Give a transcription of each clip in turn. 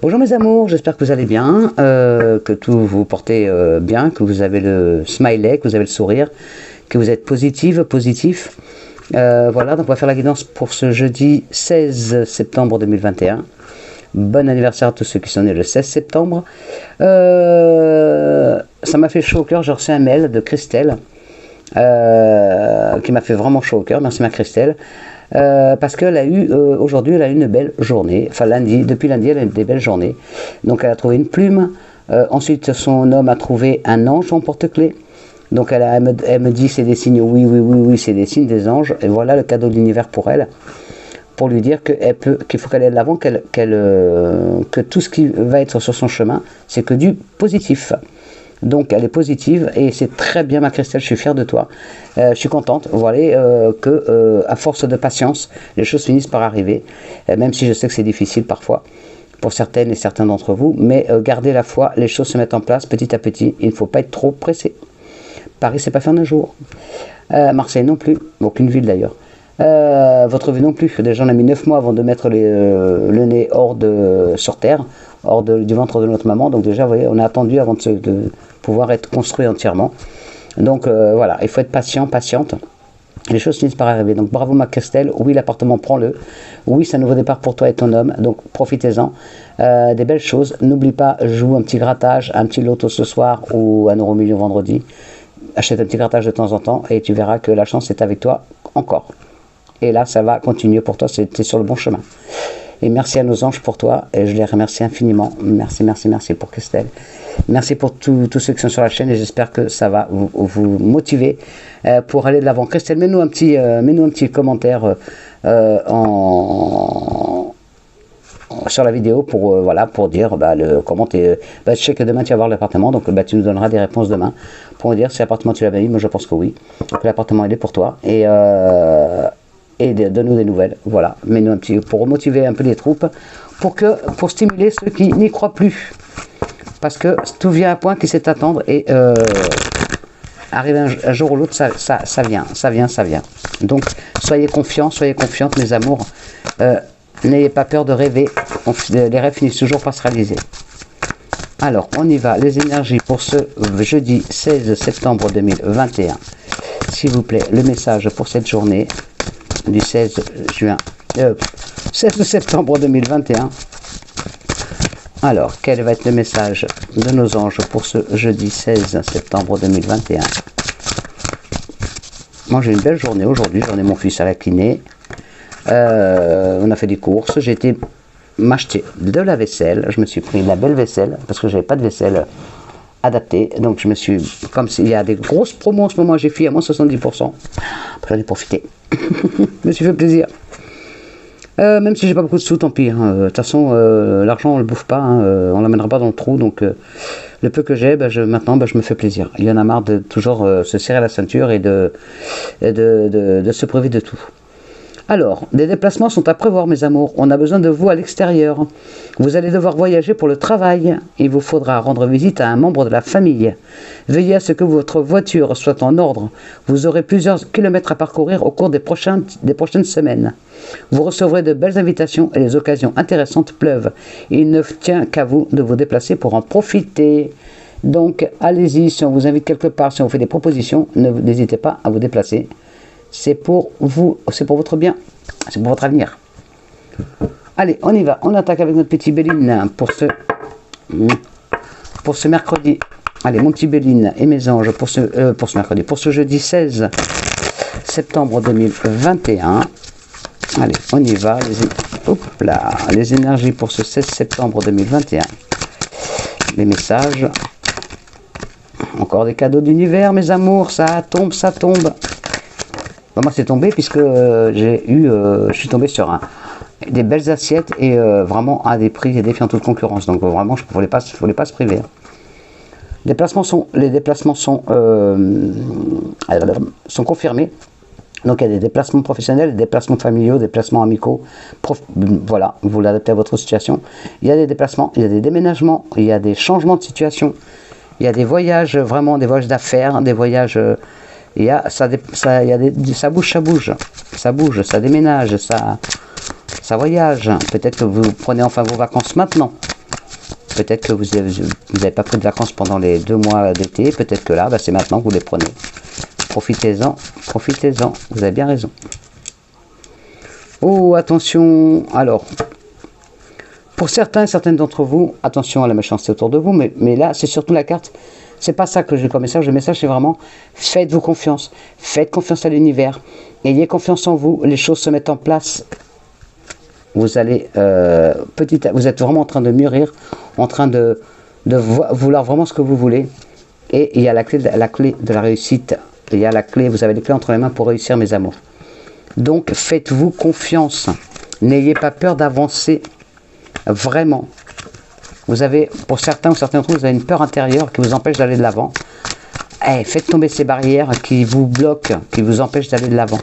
Bonjour mes amours, j'espère que vous allez bien, que tout vous portez bien, que vous avez le smiley, que vous avez le sourire, que vous êtes positif. Voilà, donc on va faire la guidance pour ce jeudi 16 septembre 2021. Bon anniversaire à tous ceux qui sont nés le 16 septembre. Ça m'a fait chaud au cœur, j'ai reçu un mail de Christelle qui m'a fait vraiment chaud au cœur. Merci ma Christelle. Parce qu'elle a eu aujourd'hui, elle a eu une belle journée. Enfin lundi, depuis lundi, elle a eu des belles journées. Donc elle a trouvé une plume. Ensuite, son homme a trouvé un ange en porte-clés. Donc elle me dit c'est des signes. Oui, c'est des signes des anges. Et voilà le cadeau de l'univers pour elle, pour lui dire qu'il faut qu'elle aille de l'avant, que tout ce qui va être sur son chemin, c'est que du positif. Donc elle est positive et c'est très bien ma Christelle, je suis fière de toi, je suis contente, voilà, à force de patience, les choses finissent par arriver, même si je sais que c'est difficile parfois pour certaines et certains d'entre vous, mais gardez la foi, les choses se mettent en place petit à petit, il ne faut pas être trop pressé. Paris c'est pas fait en un jour, Marseille non plus, aucune ville d'ailleurs. Votre vie non plus, déjà on a mis 9 mois avant de mettre le nez sur terre, hors du ventre de notre maman, donc déjà vous voyez, on a attendu avant de pouvoir être construit entièrement. Donc voilà, il faut être patiente, les choses finissent par arriver. Donc bravo ma Christelle, oui l'appartement prends-le, oui c'est un nouveau départ pour toi et ton homme, donc profitez-en, des belles choses, n'oublie pas, joue un petit grattage, un petit loto ce soir ou un euro million vendredi, achète un petit grattage de temps en temps et tu verras que la chance est avec toi encore. Et là, ça va continuer pour toi, tu es sur le bon chemin. Et merci à nos anges pour toi, et je les remercie infiniment. Merci pour Christelle. Merci pour tous ceux qui sont sur la chaîne, et j'espère que ça va vous motiver pour aller de l'avant. Christelle, mets-nous un petit commentaire sur la vidéo pour, pour dire comment tu es. Je sais que demain tu vas voir l'appartement, donc tu nous donneras des réponses demain pour nous dire si l'appartement tu l'avais mis. Moi je pense que oui, que l'appartement il est pour toi. Et donne-nous des nouvelles, voilà, mets-nous un petit, pour remotiver un peu les troupes, pour stimuler ceux qui n'y croient plus, parce que tout vient à point qui sait attendre, et arriver un jour ou l'autre, ça vient, donc soyez confiantes mes amours, n'ayez pas peur de rêver, les rêves finissent toujours par se réaliser. Alors on y va, les énergies pour ce jeudi 16 septembre 2021, s'il vous plaît, le message pour cette journée, du 16 septembre 2021. Alors, quel va être le message de nos anges pour ce jeudi 16 septembre 2021? Moi, j'ai une belle journée aujourd'hui. J'en ai mon fils à la kiné. On a fait des courses. J'ai été m'acheter de la vaisselle. Je me suis pris de la belle vaisselle parce que j'avais pas de vaisselle adapté, donc je me suis, comme il y a des grosses promos en ce moment, j'ai fait à moins 70%, j'en ai profité. Je me suis fait plaisir, même si j'ai pas beaucoup de sous, tant pis, hein. De toute façon l'argent on le bouffe pas, hein. On l'amènera pas dans le trou, donc le peu que j'ai, maintenant je me fais plaisir. Il y en a marre de toujours se serrer la ceinture et de se priver de tout. Alors, des déplacements sont à prévoir mes amours, on a besoin de vous à l'extérieur. Vous allez devoir voyager pour le travail, il vous faudra rendre visite à un membre de la famille. Veillez à ce que votre voiture soit en ordre, vous aurez plusieurs kilomètres à parcourir au cours des prochaines semaines. Vous recevrez de belles invitations et les occasions intéressantes pleuvent. Il ne tient qu'à vous de vous déplacer pour en profiter. Donc allez-y, si on vous invite quelque part, si on vous fait des propositions, n'hésitez pas à vous déplacer. C'est pour vous, c'est pour votre bien, c'est pour votre avenir. Allez, on y va, on attaque avec notre petit Béline pour ce mercredi. Allez, mon petit Béline et mes anges pour ce mercredi, pour ce jeudi 16 septembre 2021. Allez, on y va, les énergies pour ce 16 septembre 2021. Les messages. Encore des cadeaux d'univers, mes amours, ça tombe. Moi c'est tombé puisque je suis tombé sur des belles assiettes et vraiment à des prix défiant toute concurrence. Donc vraiment, il ne fallait pas se priver. Les déplacements sont confirmés. Donc il y a des déplacements professionnels, des déplacements familiaux, des déplacements amicaux. Voilà, vous l'adaptez à votre situation. Il y a des déplacements, il y a des déménagements, il y a des changements de situation. Il y a des voyages, vraiment des voyages d'affaires, des voyages... ça bouge, ça déménage, ça voyage. Peut-être que vous prenez enfin vos vacances maintenant. Peut-être que vous n'avez pas pris de vacances pendant les 2 mois d'été. Peut-être que là, c'est maintenant que vous les prenez. Profitez-en, profitez-en. Vous avez bien raison. Oh, attention. Alors, pour certaines d'entre vous, attention à la méchanceté autour de vous. Mais là, c'est surtout la carte. C'est pas ça que j'ai comme message. Le message, c'est vraiment, faites-vous confiance. Faites confiance à l'univers. Ayez confiance en vous. Les choses se mettent en place. Vous allez vous êtes vraiment en train de mûrir, en train de vouloir vraiment ce que vous voulez. Et il y a la clé de la réussite. Il y a la clé, vous avez les clés entre les mains pour réussir, mes amours. Donc, faites-vous confiance. N'ayez pas peur d'avancer. Vraiment. Vous avez, pour certains ou certains d'entre vous, vous avez une peur intérieure qui vous empêche d'aller de l'avant. Faites tomber ces barrières qui vous bloquent, qui vous empêchent d'aller de l'avant.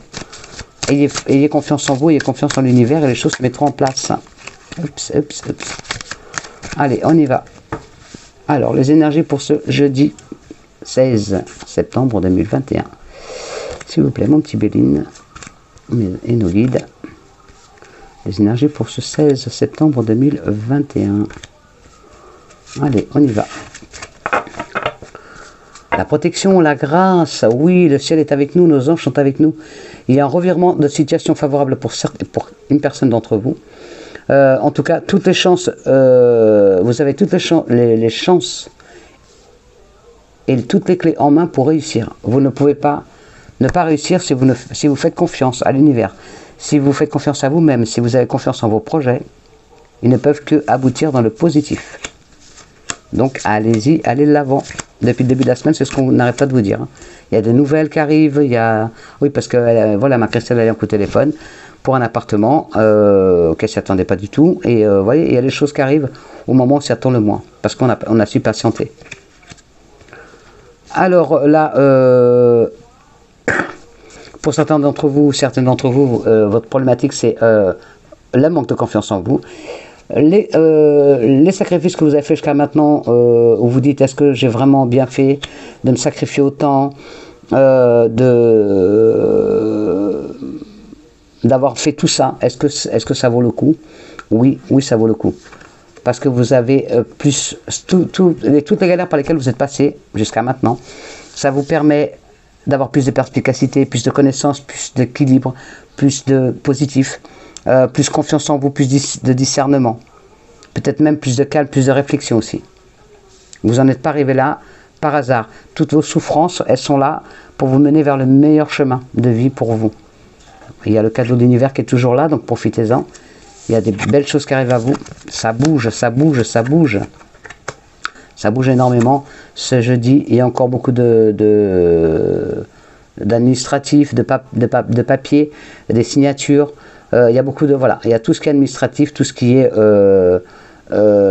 Ayez confiance en vous, ayez confiance en l'univers et les choses se mettront en place. Oups, oups, oups. Allez, on y va. Alors, les énergies pour ce jeudi 16 septembre 2021. S'il vous plaît, mon petit Béline et nos guides. Les énergies pour ce 16 septembre 2021. Allez, on y va. La protection, la grâce, oui, le ciel est avec nous, nos anges sont avec nous. Il y a un revirement de situation favorable pour une personne d'entre vous. En tout cas, toutes les chances, vous avez toutes les chances et toutes les clés en main pour réussir. Vous ne pouvez pas ne pas réussir si vous faites confiance à l'univers. Si vous faites confiance à vous-même, si vous avez confiance en vos projets, ils ne peuvent que aboutir dans le positif. Donc allez-y, allez de l'avant. Depuis le début de la semaine, c'est ce qu'on n'arrête pas de vous dire. Il y a des nouvelles qui arrivent, oui, parce que voilà, ma Christelle a eu un coup de téléphone pour un appartement qu'elle ne s'y attendait pas du tout. Et vous voyez, il y a des choses qui arrivent au moment où on s'y attend le moins, parce qu'on a su patienter. Alors là, pour certains d'entre vous, votre problématique, c'est le manque de confiance en vous. Les sacrifices que vous avez fait jusqu'à maintenant, où vous dites, est-ce que j'ai vraiment bien fait de me sacrifier autant, d'avoir fait tout ça, est-ce que ça vaut le coup? Oui, ça vaut le coup. Parce que vous avez toutes les galères par lesquelles vous êtes passé jusqu'à maintenant, ça vous permet d'avoir plus de perspicacité, plus de connaissances, plus d'équilibre, plus de positif, plus confiance en vous, plus de discernement. Peut-être même plus de calme, plus de réflexion aussi. Vous n'en êtes pas arrivé là par hasard. Toutes vos souffrances, elles sont là pour vous mener vers le meilleur chemin de vie pour vous. Il y a le cadeau de l'univers qui est toujours là, donc profitez-en. Il y a des belles choses qui arrivent à vous. Ça bouge, ça bouge, ça bouge. Ça bouge énormément. Ce jeudi, il y a encore beaucoup d'administratifs, de papiers, des signatures. Il y a beaucoup de... Voilà, il y a tout ce qui est administratif, tout ce qui est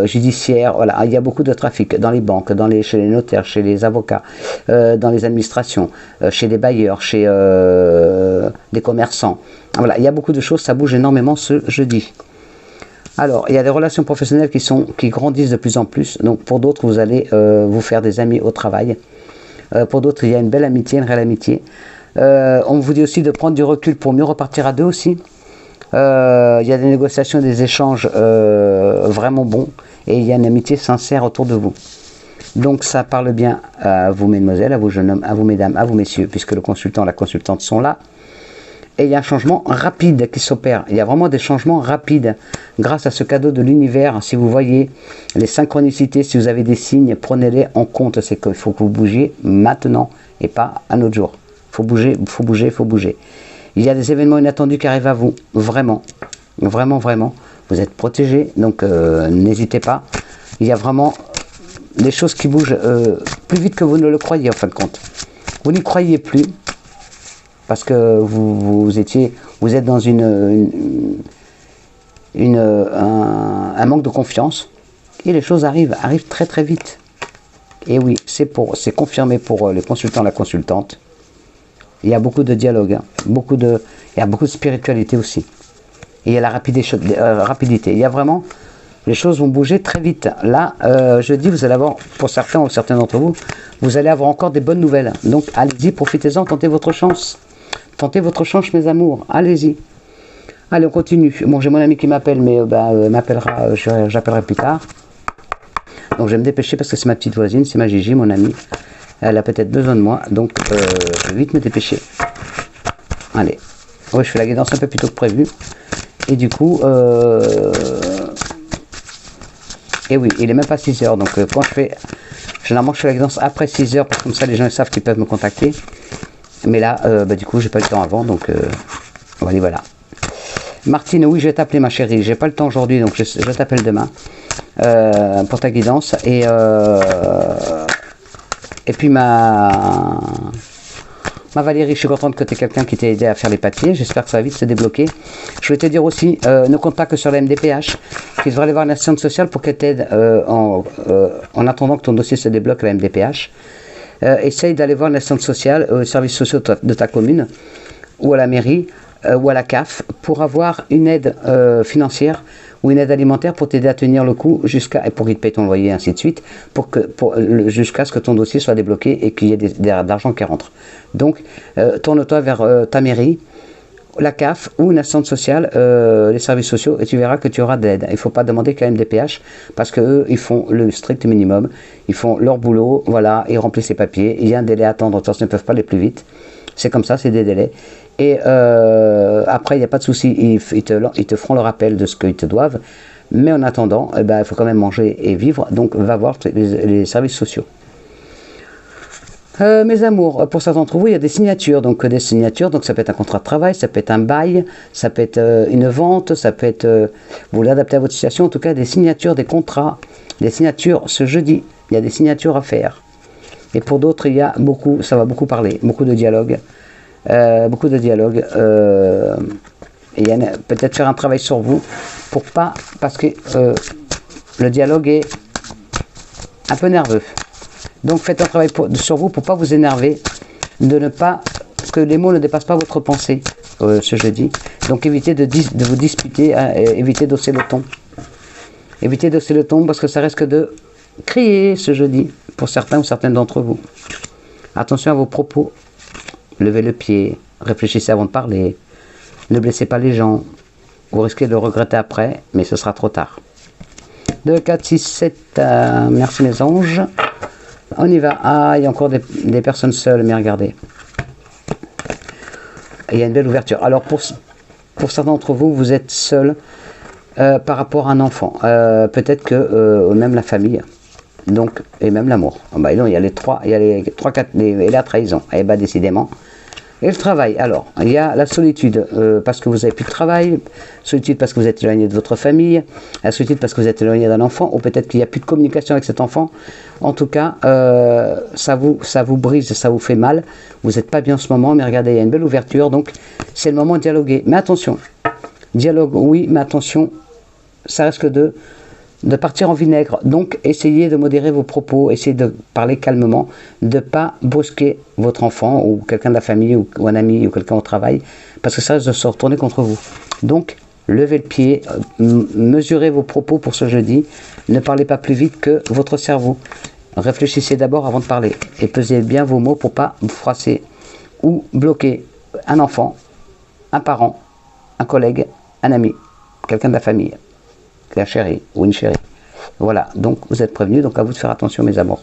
judiciaire. Voilà, il y a beaucoup de trafic dans les banques, chez les notaires, chez les avocats, dans les administrations, chez les bailleurs, chez des commerçants. Voilà, il y a beaucoup de choses, ça bouge énormément ce jeudi. Alors, il y a des relations professionnelles qui grandissent de plus en plus. Donc, pour d'autres, vous allez vous faire des amis au travail. Pour d'autres, il y a une belle amitié, une réelle amitié. On vous dit aussi de prendre du recul pour mieux repartir à deux aussi. Il y a des négociations, des échanges vraiment bons. Et il y a une amitié sincère autour de vous. Donc, ça parle bien à vous, mesdemoiselles, à vous, jeunes hommes, à vous, mesdames, à vous, messieurs, puisque le consultant et la consultante sont là. Et il y a un changement rapide qui s'opère. Il y a vraiment des changements rapides grâce à ce cadeau de l'univers. Si vous voyez les synchronicités, si vous avez des signes, prenez-les en compte. C'est qu'il faut que vous bougiez maintenant et pas un autre jour. Il faut bouger, il faut bouger, il faut bouger. Il y a des événements inattendus qui arrivent à vous. Vraiment, vraiment, vraiment. Vous êtes protégés, donc n'hésitez pas. Il y a vraiment des choses qui bougent plus vite que vous ne le croyez en fin de compte. Vous n'y croyez plus. Parce que vous êtes dans un manque de confiance et les choses arrivent très très vite. Et oui, c'est confirmé pour les consultants, la consultante. Il y a beaucoup de dialogue, il y a beaucoup de spiritualité aussi. Et il y a la rapidité. Il y a vraiment, les choses vont bouger très vite. Là, je dis, vous allez avoir, pour certains ou certains d'entre vous, vous allez avoir encore des bonnes nouvelles. Donc allez-y, profitez-en, tentez votre chance. Tentez votre chance, mes amours. Allez-y. Allez, on continue. Bon, j'ai mon ami qui m'appelle, mais m'appellera, j'appellerai plus tard. Donc je vais me dépêcher parce que c'est ma petite voisine, c'est ma Gigi, mon amie. Elle a peut-être besoin de moi, donc je vais vite me dépêcher. Allez. Oui, je fais la guidance un peu plus tôt que prévu. Et du coup, et oui, il est même pas 6 heures. Donc quand généralement je fais la guidance après 6 heures, parce que comme ça les gens ils savent qu'ils peuvent me contacter. Mais là, du coup, j'ai pas eu le temps avant, donc voilà. Martine, oui, je vais t'appeler ma chérie. J'ai pas le temps aujourd'hui, donc je t'appelle demain pour ta guidance. Et puis ma Valérie, je suis contente que tu aies quelqu'un qui t'a aidé à faire les papiers. J'espère que ça va vite se débloquer. Je voulais te dire aussi, ne compte pas que sur la MDPH. Tu devrais aller voir l'assistante sociale pour qu'elle t'aide en attendant que ton dossier se débloque à la MDPH. Essaye d'aller voir l'assistante sociale aux services sociaux de ta commune ou à la mairie ou à la CAF pour avoir une aide financière ou une aide alimentaire pour t'aider à tenir le coup pour qu'ils te payent ton loyer, ainsi de suite, jusqu'à ce que ton dossier soit débloqué et qu'il y ait d'argent qui rentre. Donc, tourne-toi vers ta mairie, la CAF ou une assistante sociale, les services sociaux, et tu verras que tu auras de l'aide. Il ne faut pas demander qu'à MDPH, parce qu'eux, ils font le strict minimum, ils font leur boulot, voilà, ils remplissent les papiers, il y a un délai à attendre, de toute façon, ils ne peuvent pas aller plus vite. C'est comme ça, c'est des délais. Et après, il n'y a pas de souci, ils te feront le rappel de ce qu'ils te doivent. Mais en attendant, il faut quand même manger et vivre. Donc, va voir les services sociaux. Mes amours, pour certains d'entre vous, il y a des signatures. Donc, ça peut être un contrat de travail, ça peut être un bail, ça peut être une vente, ça peut être, vous voulez adapter à votre situation. En tout cas, des signatures, des contrats, des signatures ce jeudi. Il y a des signatures à faire. Et pour d'autres, ça va beaucoup parler, beaucoup de dialogue. Beaucoup de dialogue. Et peut-être faire un travail sur vous parce que le dialogue est un peu nerveux. Donc faites un travail sur vous pour ne pas vous énerver, que les mots ne dépassent pas votre pensée ce jeudi. Donc évitez de vous disputer, évitez d'hausser le ton. Évitez d'hausser le ton parce que ça risque de crier ce jeudi pour certains ou certaines d'entre vous. Attention à vos propos. Levez le pied, réfléchissez avant de parler, ne blessez pas les gens, vous risquez de le regretter après, mais ce sera trop tard. 2, 4, 6, 7, merci mes anges. On y va. Ah, il y a encore des personnes seules, mais regardez. Il y a une belle ouverture. Alors pour certains d'entre vous, vous êtes seuls par rapport à un enfant. Peut-être que même la famille. Donc, et même l'amour. Non, il y a les 3, 4, et la trahison. Et décidément. Et le travail. Alors, il y a la solitude parce que vous n'avez plus de travail, solitude parce que vous êtes éloigné de votre famille, la solitude parce que vous êtes éloigné d'un enfant, ou peut-être qu'il n'y a plus de communication avec cet enfant. En tout cas, ça vous brise, ça vous fait mal. Vous n'êtes pas bien en ce moment, mais regardez, il y a une belle ouverture, donc c'est le moment de dialoguer. Mais attention, dialogue, oui, mais attention, ça risque de partir en vinaigre. Donc, essayez de modérer vos propos, essayez de parler calmement, de ne pas brusquer votre enfant ou quelqu'un de la famille ou un ami ou quelqu'un au travail, parce que ça risque de se retourner contre vous. Donc, levez le pied, mesurez vos propos pour ce jeudi, ne parlez pas plus vite que votre cerveau. Réfléchissez d'abord avant de parler et pesez bien vos mots pour ne pas vous froisser ou bloquer un enfant, un parent, un collègue, un ami, quelqu'un de la famille. Un chéri ou une chérie. Voilà, donc vous êtes prévenus, donc à vous de faire attention mes amours.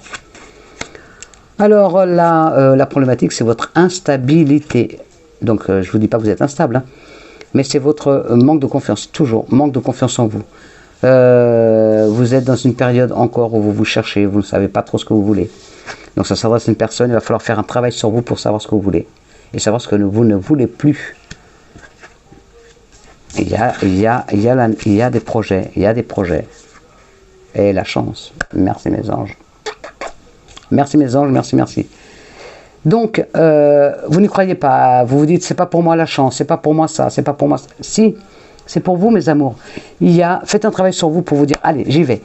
Alors la problématique c'est votre instabilité. Donc je ne vous dis pas que vous êtes instable, hein, mais c'est votre manque de confiance, toujours, manque de confiance en vous. Vous êtes dans une période encore où vous vous cherchez, vous ne savez pas trop ce que vous voulez. Donc ça s'adresse à une personne, il va falloir faire un travail sur vous pour savoir ce que vous voulez. Et savoir ce que vous ne voulez plus. Il y a des projets, Et la chance. Merci mes anges. Merci mes anges, merci. Donc, vous n'y croyez pas, vous vous dites, c'est pas pour moi la chance, c'est pas pour moi ça, c'est pas pour moi ça. Si, c'est pour vous mes amours. Faites un travail sur vous pour vous dire, allez, j'y vais.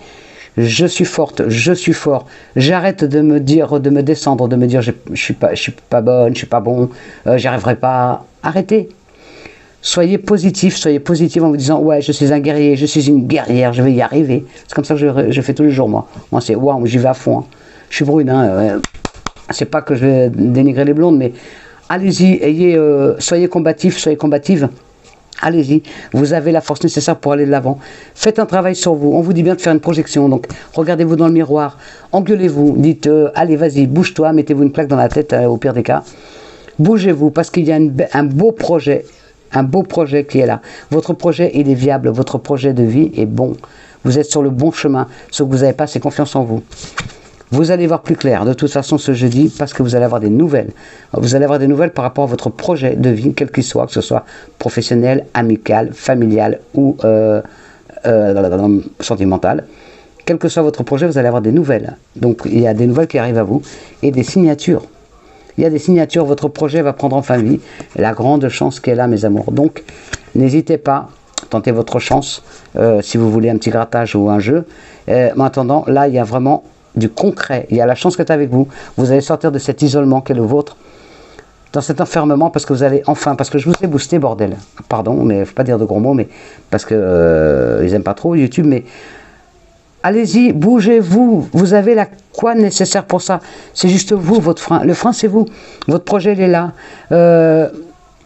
Je suis forte, je suis fort. J'arrête de me descendre, de me dire, je suis pas bonne, je suis pas bon, j'y arriverai pas. Arrêtez. Soyez positif en vous disant ouais je suis un guerrier, je suis une guerrière, je vais y arriver. C'est comme ça que je fais tous les jours moi. Moi c'est waouh, j'y vais à fond. Hein. Je suis brune, hein. C'est pas que je vais dénigrer les blondes, mais allez-y, soyez combatifs, soyez combatives. Allez-y, vous avez la force nécessaire pour aller de l'avant. Faites un travail sur vous. On vous dit bien de faire une projection. Donc, regardez-vous dans le miroir, engueulez-vous, dites allez, vas-y, bouge-toi, mettez-vous une claque dans la tête au pire des cas. Bougez-vous parce qu'il y a un beau projet qui est là. Votre projet, il est viable. Votre projet de vie est bon. Vous êtes sur le bon chemin. Ce que vous n'avez pas, c'est confiance en vous. Vous allez voir plus clair de toute façon ce jeudi parce que vous allez avoir des nouvelles. Vous allez avoir des nouvelles par rapport à votre projet de vie, quel qu'il soit, que ce soit professionnel, amical, familial ou sentimental. Quel que soit votre projet, vous allez avoir des nouvelles. Donc il y a des nouvelles qui arrivent à vous et des signatures. Il y a des signatures, votre projet va prendre enfin vie. La grande chance qui est là, mes amours. Donc n'hésitez pas, tentez votre chance si vous voulez un petit grattage ou un jeu. Mais en attendant, là il y a vraiment du concret, il y a la chance qui est avec vous, vous allez sortir de cet isolement qui est le vôtre, dans cet enfermement, parce que vous allez enfin, parce que je vous ai boosté, bordel, pardon, mais il ne faut pas dire de gros mots, mais parce que ils n'aiment pas trop YouTube, mais allez-y, bougez-vous, vous avez la quoi nécessaire pour ça, c'est juste vous, votre frein, le frein c'est vous, votre projet il est là,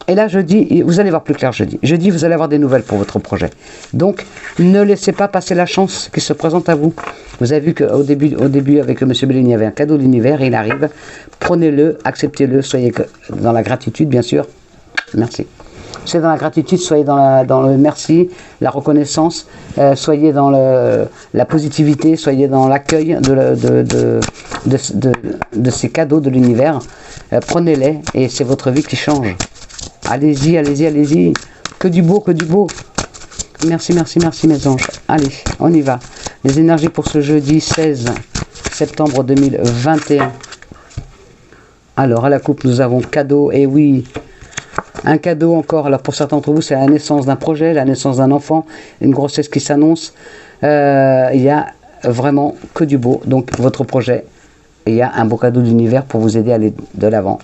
et là jeudi, vous allez voir plus clair jeudi, vous allez avoir des nouvelles pour votre projet, donc ne laissez pas passer la chance qui se présente à vous. Vous avez vu qu'au début avec M. Bellini, il y avait un cadeau de l'univers et il arrive. Prenez-le, acceptez-le, soyez dans la gratitude, bien sûr. Merci. Soyez dans la gratitude, soyez dans le merci, la reconnaissance, soyez dans la positivité, soyez dans l'accueil de ces cadeaux de l'univers. Prenez-les et c'est votre vie qui change. Allez-y, allez-y, allez-y. Que du beau, que du beau. Merci, merci, merci mes anges. Allez, on y va. Les énergies pour ce jeudi 16 septembre 2021. Alors, à la coupe, nous avons cadeau. Et oui, un cadeau encore. Alors, pour certains d'entre vous, c'est la naissance d'un projet, la naissance d'un enfant, une grossesse qui s'annonce. Il y a vraiment que du beau. Donc, votre projet, il y a un beau cadeau d'univers pour vous aider à aller de l'avant.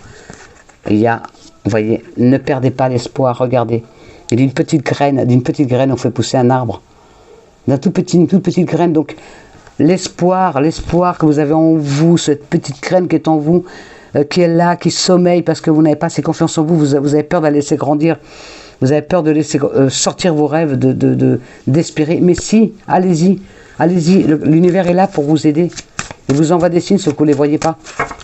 Il y a, vous voyez, ne perdez pas l'espoir. Regardez. Et d'une petite graine, on fait pousser un arbre. Une toute petite graine. Donc, l'espoir que vous avez en vous, cette petite graine qui est en vous, qui est là, qui sommeille parce que vous n'avez pas assez confiance en vous, vous avez peur de la laisser grandir, vous avez peur de laisser sortir vos rêves, d'espérer. Mais si, allez-y, allez-y, l'univers est là pour vous aider. Il vous envoie des signes, sauf que vous ne les voyez pas.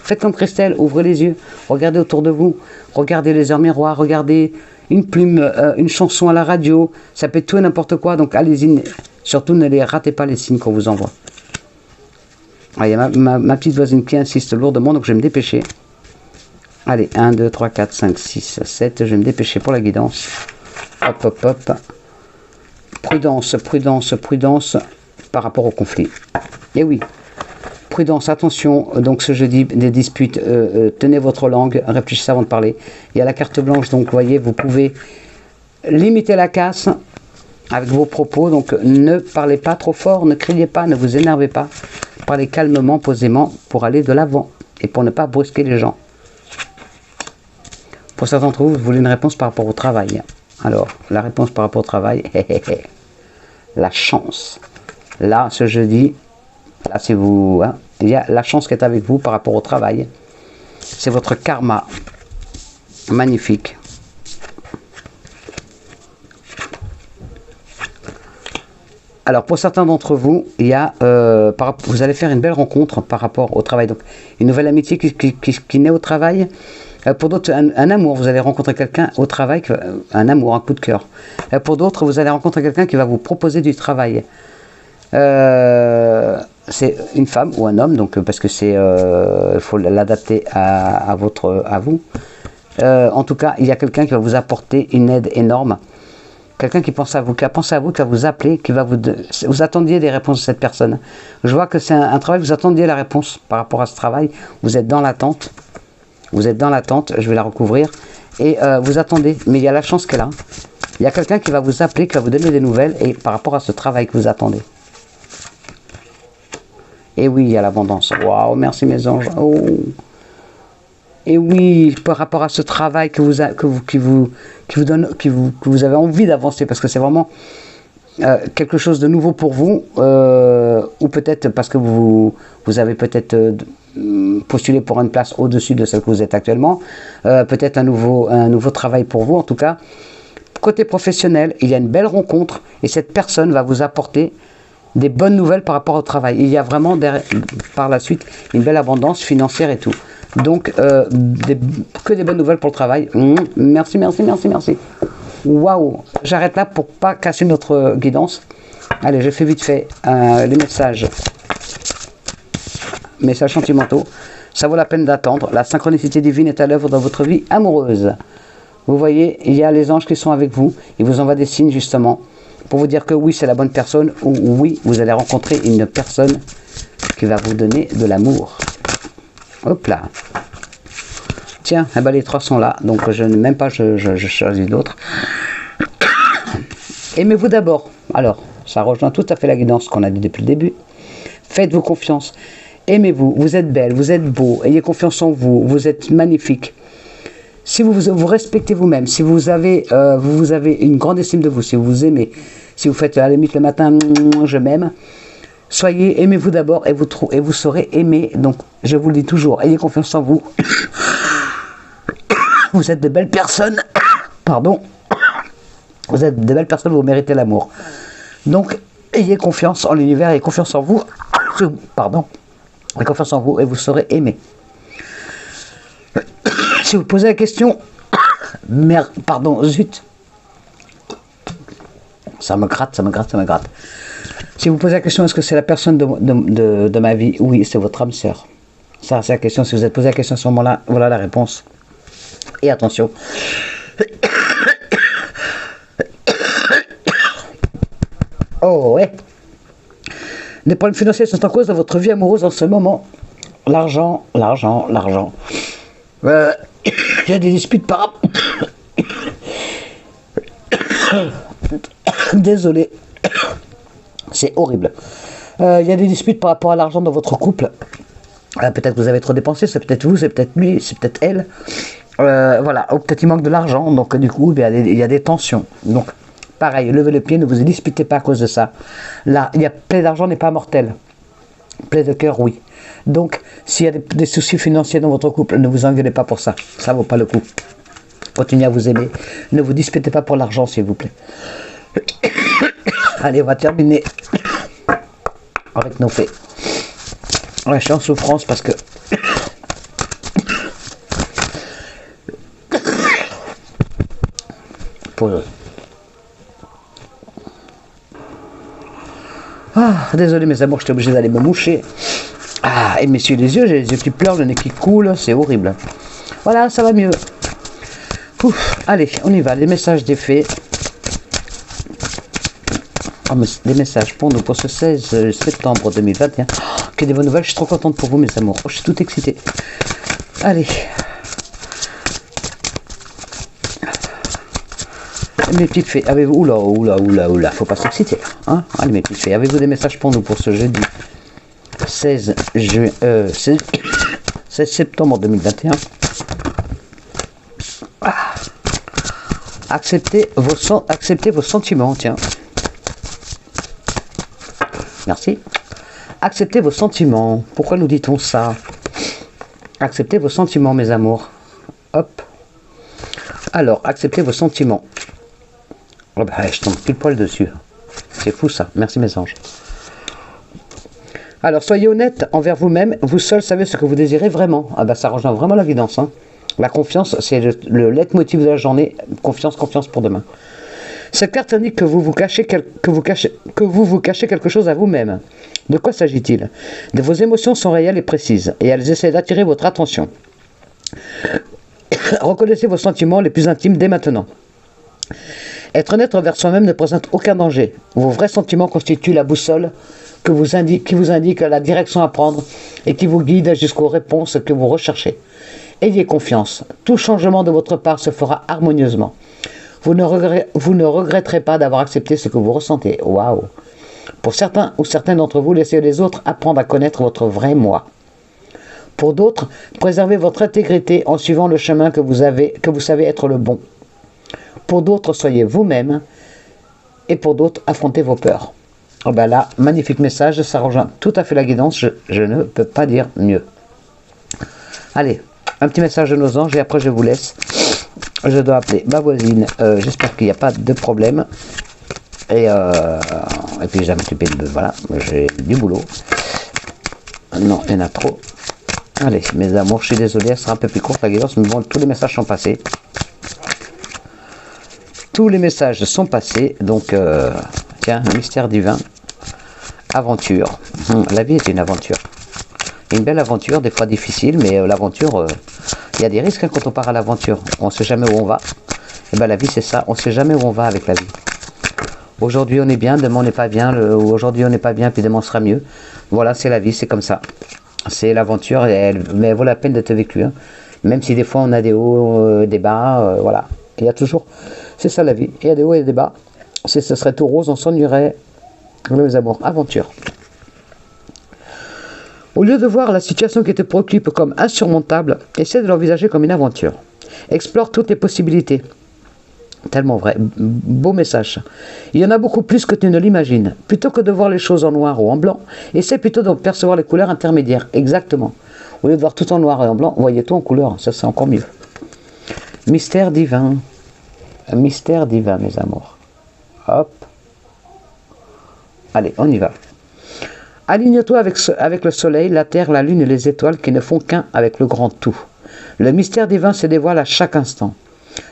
Faites comme Christelle, ouvrez les yeux, regardez autour de vous, regardez les heures miroirs, regardez une plume, une chanson à la radio, ça peut être tout et n'importe quoi, donc allez-y, surtout ne les ratez pas les signes qu'on vous envoie. Il y a ma petite voisine qui insiste lourdement, donc je vais me dépêcher. Allez, 1, 2, 3, 4, 5, 6, 7, je vais me dépêcher pour la guidance. Hop, hop, hop. Prudence, prudence, prudence par rapport au conflit. Et oui, prudence, attention, donc ce jeudi, des disputes, tenez votre langue, réfléchissez avant de parler. Il y a la carte blanche, donc vous voyez, vous pouvez limiter la casse avec vos propos, donc ne parlez pas trop fort, ne criez pas, ne vous énervez pas. Parlez calmement, posément, pour aller de l'avant et pour ne pas brusquer les gens. Pour certains d'entre vous, vous voulez une réponse par rapport au travail. Alors, la réponse par rapport au travail, la chance. Là, ce jeudi, là c'est vous, hein, il y a la chance qui est avec vous par rapport au travail. C'est votre karma. Magnifique. Alors pour certains d'entre vous, il y a, vous allez faire une belle rencontre par rapport au travail. Donc une nouvelle amitié qui naît au travail. Pour d'autres, un amour. Vous allez rencontrer quelqu'un au travail, un amour, un coup de cœur. Pour d'autres, vous allez rencontrer quelqu'un qui va vous proposer du travail. C'est une femme ou un homme, donc parce que c'est, faut l'adapter à vous. En tout cas, il y a quelqu'un qui va vous apporter une aide énorme. Quelqu'un qui pense à vous, qui a pensé à vous, qui va vous appeler, qui va vous attendiez des réponses de cette personne. Je vois que c'est un travail, vous attendiez la réponse par rapport à ce travail. Vous êtes dans l'attente. Vous êtes dans l'attente, je vais la recouvrir. Et vous attendez, mais il y a la chance qu'elle a. Il y a quelqu'un qui va vous appeler, qui va vous donner des nouvelles, et par rapport à ce travail que vous attendez. Et oui, il y a l'abondance. Waouh, merci mes anges. Oh. Et oui, par rapport à ce travail que vous avez envie d'avancer, parce que c'est vraiment quelque chose de nouveau pour vous, ou peut-être parce que vous avez peut-être postulé pour une place au-dessus de celle que vous êtes actuellement, peut-être un nouveau travail pour vous. En tout cas, Côté professionnel, il y a une belle rencontre et cette personne va vous apporter des bonnes nouvelles par rapport au travail. Il y a vraiment par la suite une belle abondance financière et tout. Donc, que des bonnes nouvelles pour le travail. Merci, merci, merci, merci. Waouh! J'arrête là pour pas casser notre guidance. Allez, je fais vite fait les messages. Messages sentimentaux. Ça vaut la peine d'attendre. La synchronicité divine est à l'œuvre dans votre vie amoureuse. Vous voyez, il y a les anges qui sont avec vous. Ils vous envoient des signes justement pour vous dire que oui, c'est la bonne personne ou oui, vous allez rencontrer une personne qui va vous donner de l'amour. Hop là. Tiens, eh ben, les trois sont là, donc je ne même pas, je choisis d'autres. Aimez-vous d'abord. Alors, ça rejoint tout à fait la guidance qu'on a dit depuis le début. Faites-vous confiance. Aimez-vous. Vous êtes belle, vous êtes beau. Ayez confiance en vous. Vous êtes magnifique. Si vous respectez vous-même, si vous avez une grande estime de vous, si vous vous aimez, si vous faites à la limite le matin, je m'aime, soyez, aimez-vous d'abord et vous saurez aimer. Donc, je vous le dis toujours, ayez confiance en vous. Vous êtes de belles personnes. Pardon. Vous êtes de belles personnes, vous méritez l'amour. Donc, ayez confiance en l'univers, ayez confiance en vous. Pardon. Ayez confiance en vous et vous saurez aimer. Si vous posez la question, merde, pardon, zut. Ça me gratte, ça me gratte, ça me gratte. Si vous posez la question, est-ce que c'est la personne de ma vie? Oui, c'est votre âme sœur. Ça, c'est la question. Si vous êtes posé la question à ce moment-là, voilà la réponse. Et attention. Oh ouais. Les problèmes financiers sont en cause dans votre vie amoureuse en ce moment. L'argent, l'argent, l'argent. Il y a des disputes par rapport... Désolé. C'est horrible. Il y a des disputes par rapport à l'argent dans votre couple. Peut-être que vous avez trop dépensé, c'est peut-être vous, c'est peut-être lui, c'est peut-être elle. Voilà, ou peut-être il manque de l'argent, donc du coup, il y a des tensions. Donc, pareil, levez le pied, ne vous disputez pas à cause de ça. Là, il y a plein d'argent n'est pas mortel. Plein de cœur, oui. Donc, s'il y a des soucis financiers dans votre couple, ne vous engueulez pas pour ça. Ça vaut pas le coup. Continuez à vous aimer. Ne vous disputez pas pour l'argent, s'il vous plaît. Allez, on va terminer avec nos faits. Ouais, je suis en souffrance parce que... Ah, désolé mes amours, j'étais obligé d'aller me moucher. Ah, et messieurs les yeux, j'ai les yeux qui pleurent, le nez qui coule, c'est horrible. Voilà, ça va mieux. Ouf, allez, on y va, les messages des fées. Oh, des messages pour nous, pour ce 16 septembre 2021. Oh, que des bonnes nouvelles, je suis trop contente pour vous mes amours. Oh, je suis tout excité. Allez. Mes petites fées, avez-vous... Oula, oula, oula, oula, faut pas s'exciter. Hein, allez mes petites fées, avez-vous des messages pour nous pour ce jeudi 16 septembre 2021. Ah. Acceptez vos sentiments, tiens. Merci. Acceptez vos sentiments. Pourquoi nous dit-on ça? Acceptez vos sentiments, mes amours. Hop. Alors, acceptez vos sentiments. Oh bah, je tombe pile poil dessus. C'est fou ça. Merci mes anges. Alors, soyez honnête envers vous-même. Vous seul savez ce que vous désirez vraiment. Ah bah, ça rejoint vraiment la guidance. Hein. La confiance, c'est le leitmotiv de la journée. Confiance, confiance pour demain. Cette carte indique que vous vous cachez quelque chose à vous-même. De quoi s'agit-il? Vos émotions sont réelles et précises, et elles essaient d'attirer votre attention. Reconnaissez vos sentiments les plus intimes dès maintenant. Être honnête envers soi-même ne présente aucun danger. Vos vrais sentiments constituent la boussole qui vous indique la direction à prendre et qui vous guide jusqu'aux réponses que vous recherchez. Ayez confiance. Tout changement de votre part se fera harmonieusement. Vous ne regretterez pas d'avoir accepté ce que vous ressentez. Waouh! Pour certains ou certaines d'entre vous, laissez les autres apprendre à connaître votre vrai moi. Pour d'autres, préservez votre intégrité en suivant le chemin que vous savez être le bon. Pour d'autres, soyez vous-même. Et pour d'autres, affrontez vos peurs. Oh ben là, magnifique message, ça rejoint tout à fait la guidance, je ne peux pas dire mieux. Allez, un petit message de nos anges et après je vous laisse. Je dois appeler ma voisine. J'espère qu'il n'y a pas de problème. Et puis je dois m'occuper de... Voilà, j'ai du boulot. Non, il y en a trop. Allez, mes amours, je suis désolé, elle sera un peu plus courte la guidance, mais bon, tous les messages sont passés. Tous les messages sont passés, donc, tiens, mystère divin, aventure. La vie est une aventure. Une belle aventure, des fois difficile, mais l'aventure, il y a des risques hein, quand on part à l'aventure. On ne sait jamais où on va. Et bien la vie, c'est ça, on ne sait jamais où on va avec la vie. Aujourd'hui, on est bien, demain, on n'est pas bien. Aujourd'hui, on n'est pas bien, puis demain, on sera mieux. Voilà, c'est la vie, c'est comme ça. C'est l'aventure, mais elle vaut la peine d'être vécue. Hein. Même si des fois, on a des hauts, des bas, voilà. Il y a toujours... C'est ça la vie. Il y a des hauts et des bas. Ce serait tout rose, on s'ennuierait. Les amours, aventure. Au lieu de voir la situation qui te préoccupe comme insurmontable, essaie de l'envisager comme une aventure. Explore toutes les possibilités. Tellement vrai. Beau message. Il y en a beaucoup plus que tu ne l'imagines. Plutôt que de voir les choses en noir ou en blanc, essaie plutôt de percevoir les couleurs intermédiaires. Exactement. Au lieu de voir tout en noir et en blanc, voyez tout en couleur. Ça, c'est encore mieux. Mystère divin. Mystère divin, mes amours. Hop. Allez, on y va. Aligne-toi avec le soleil, la terre, la lune et les étoiles qui ne font qu'un avec le grand tout. Le mystère divin se dévoile à chaque instant.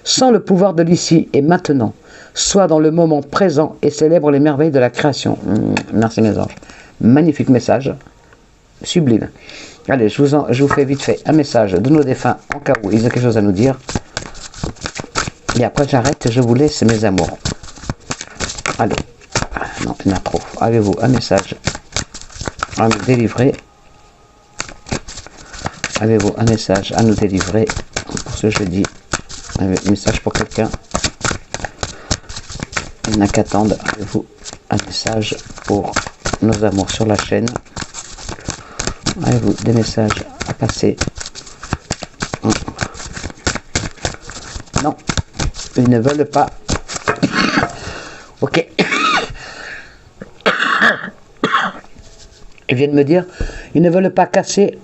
Sens le pouvoir de l'ici et maintenant. Sois dans le moment présent et célèbre les merveilles de la création. Merci mes anges. Magnifique message. Sublime. Allez, je vous fais vite fait un message de nos défunts en cas où ils ont quelque chose à nous dire. Et après j'arrête et je vous laisse mes amours. Allez. Non, il y en a trop. Avez-vous un message à nous délivrer? Avez-vous un message à nous délivrer pour ce jeudi? Un message pour quelqu'un? Il n'y en a qu'attendre. Avez-vous un message pour nos amours sur la chaîne? Avez-vous des messages à passer? Non, ils ne veulent pas. Ok. Ils viennent me dire, ils ne veulent pas casser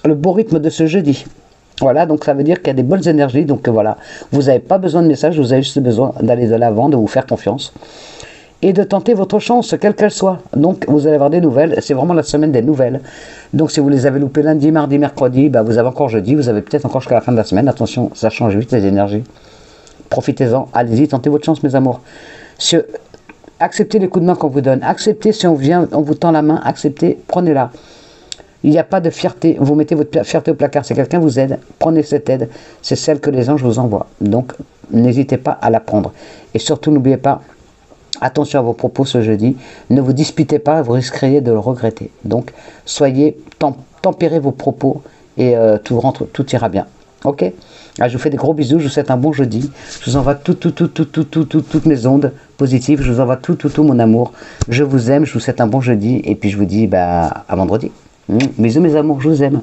le beau rythme de ce jeudi. Voilà, donc ça veut dire qu'il y a des bonnes énergies. Donc voilà, vous n'avez pas besoin de messages, vous avez juste besoin d'aller de l'avant, de vous faire confiance et de tenter votre chance, quelle qu'elle soit. Donc vous allez avoir des nouvelles, c'est vraiment la semaine des nouvelles. Donc si vous les avez loupées lundi, mardi, mercredi, bah, vous avez encore jeudi, vous avez peut-être encore jusqu'à la fin de la semaine. Attention, ça change vite les énergies. Profitez-en, allez-y, tentez votre chance mes amours. Acceptez les coups de main qu'on vous donne, acceptez si on vient, on vous tend la main, acceptez, prenez-la. Il n'y a pas de fierté, vous mettez votre fierté au placard, si quelqu'un vous aide, prenez cette aide, c'est celle que les anges vous envoient. Donc, n'hésitez pas à la prendre. Et surtout, n'oubliez pas, attention à vos propos ce jeudi, ne vous disputez pas, vous risqueriez de le regretter. Donc, tempérez vos propos et tout ira bien. Ok? Alors, je vous fais des gros bisous, je vous souhaite un bon jeudi. Je vous envoie toutes mes ondes positives, je vous envoie tout mon amour. Je vous aime, je vous souhaite un bon jeudi et puis je vous dis à vendredi. Bisous mes amours, je vous aime.